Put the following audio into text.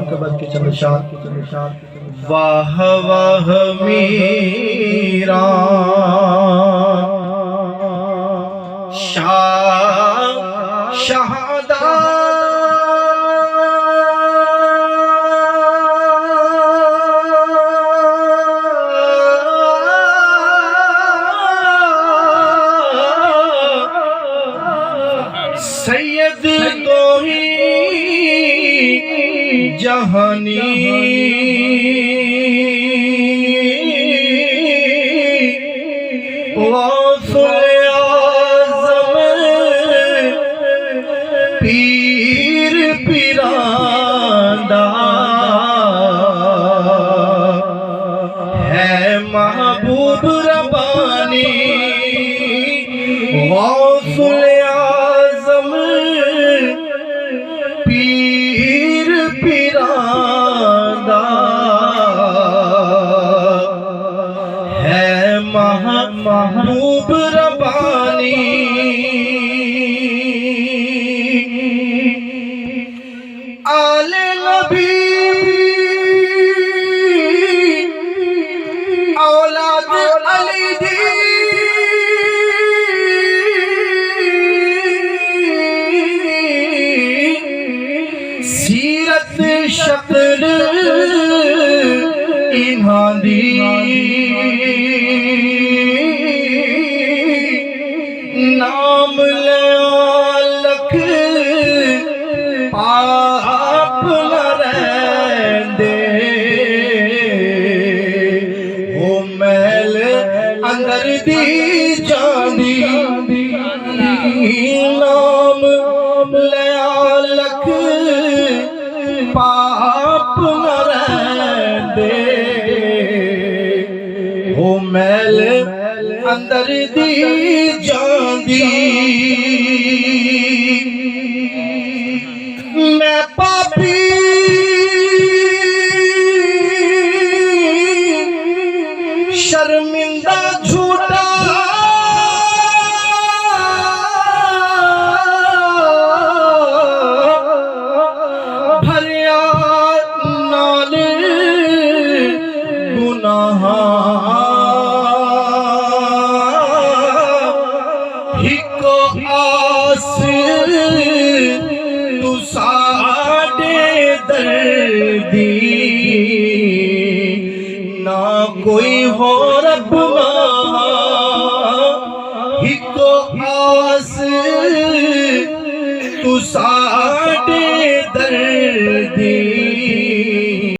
मनकबत के चमशाद वाह वाह मीरा शहादा सैयद तो ही जहानी गौसुल आज़म पीर पिरांदा है महबूब रब्बानी गौसुल पीर पिरांदा है महबूब रब्बानी। आले नबी औलाद अली दी सीरत शक्ल इन्हां दी नाम लिया लख पाप न रहिंदे हो मैल अंदर दी जांदी नाम लिया लख पाप न रहिंदे हो मैल अंदर दी जांदी। मैं पापी शर्मिंदा झूठा भरिया नाल गुनाह हिको आस तू साडे दर्दी ना कोई हो रब हिको आस तू साडे